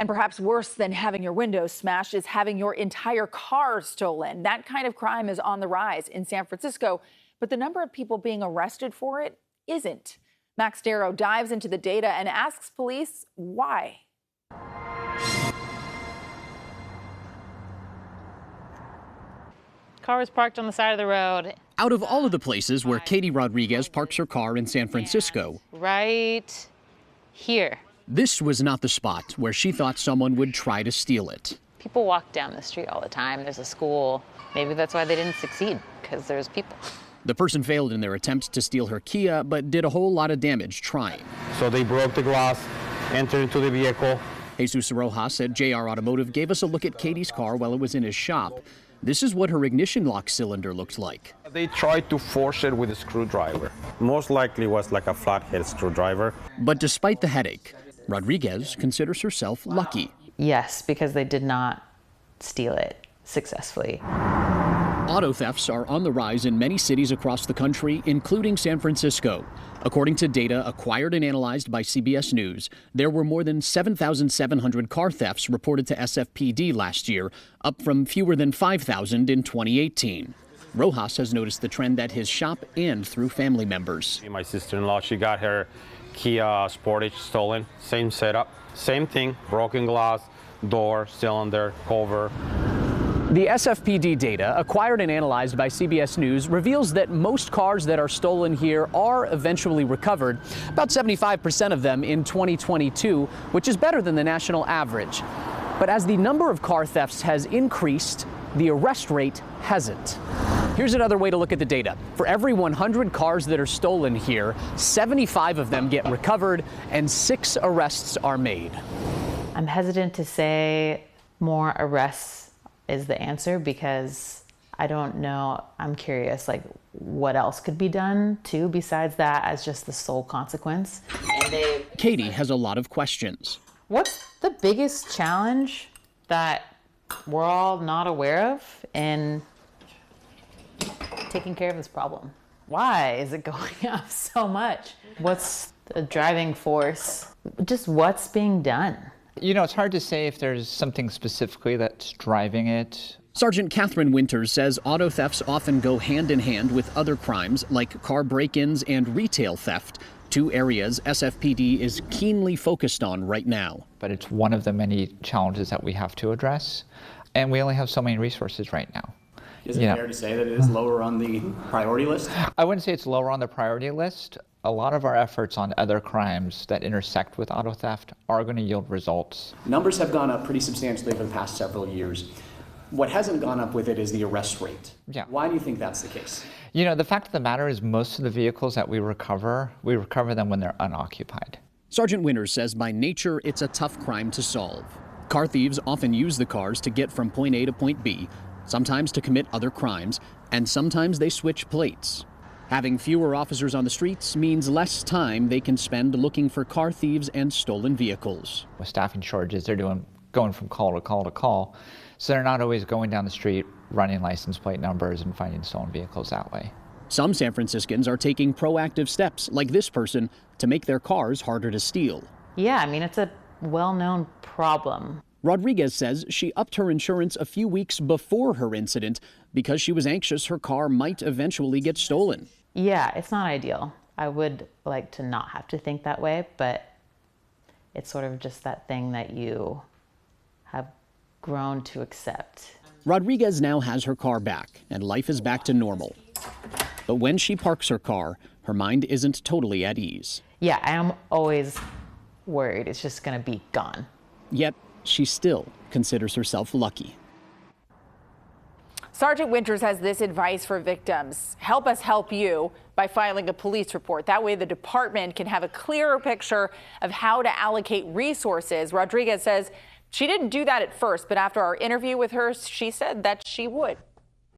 And perhaps worse than having your windows smashed is having your entire car stolen. That kind of crime is on the rise in San Francisco, but the number of people being arrested for it isn't. Max Darrow dives into the data and asks police why. Car was parked on the side of the road. Out of all of the places where Katie Rodriguez parks her car in San Francisco, right here. This was not the spot where she thought someone would try to steal it. People walk down the street all the time. There's a school. Maybe that's why they didn't succeed, because there's people. The person failed in their attempt to steal her Kia, but did a whole lot of damage trying. So they broke the glass, entered into the vehicle. Jesus Rojas at JR Automotive gave us a look at Katie's car while it was in his shop. This is what her ignition lock cylinder looked like. They tried to force it with a screwdriver. Most likely was like a flathead screwdriver. But despite the headache, Rodriguez considers herself lucky. Yes, because they did not steal it successfully. Auto thefts are on the rise in many cities across the country, including San Francisco. According to data acquired and analyzed by CBS News, there were more than 7,700 car thefts reported to SFPD last year, up from fewer than 5,000 in 2018. Rojas has noticed the trend at his shop and through family members. My sister-in-law, she got her Kia Sportage stolen. Same setup, same thing, broken glass, door, cylinder, cover. The SFPD data, acquired and analyzed by CBS News, reveals that most cars that are stolen here are eventually recovered, about 75% of them in 2022, which is better than the national average. But as the number of car thefts has increased, the arrest rate hasn't. Here's another way to look at the data. For every 100 cars that are stolen here, 75 of them get recovered and 6 arrests are made. I'm hesitant to say more arrests is the answer because I don't know. I'm curious, like, what else could be done too besides that as just the sole consequence. Katie has a lot of questions. What's the biggest challenge that we're all not aware of in taking care of this problem? Why is it going up so much? What's the driving force? Just what's being done? You know, it's hard to say if there's something specifically that's driving it. Sergeant Catherine Winters says auto thefts often go hand in hand with other crimes like car break-ins and retail theft, 2 areas SFPD is keenly focused on right now. But it's one of the many challenges that we have to address, and we only have so many resources right now. Is it fair to say that it is lower on the priority list? I wouldn't say it's lower on the priority list. A lot of our efforts on other crimes that intersect with auto theft are going to yield results. Numbers have gone up pretty substantially over the past several years. What hasn't gone up with it is the arrest rate. Yeah. Why do you think that's the case? You know, the fact of the matter is most of the vehicles that we recover them when they're unoccupied. Sergeant Winters says by nature, it's a tough crime to solve. Car thieves often use the cars to get from point A to point B, sometimes to commit other crimes, and sometimes they switch plates. Having fewer officers on the streets means less time they can spend looking for car thieves and stolen vehicles. With staffing shortages, they're going from call to call to call, so they're not always going down the street running license plate numbers and finding stolen vehicles that way. Some San Franciscans are taking proactive steps, like this person, to make their cars harder to steal. Yeah, I mean, it's a well-known problem. Rodriguez says she upped her insurance a few weeks before her incident because she was anxious her car might eventually get stolen. Yeah, it's not ideal. I would like to not have to think that way, but it's sort of just that thing that you have grown to accept. Rodriguez now has her car back, and life is back to normal. But when she parks her car, her mind isn't totally at ease. Yeah, I am always worried it's just going to be gone. Yet, she still considers herself lucky. Sergeant Winters has this advice for victims. Help us help you by filing a police report. That way the department can have a clearer picture of how to allocate resources. Rodriguez says she didn't do that at first, but after our interview with her, she said that she would.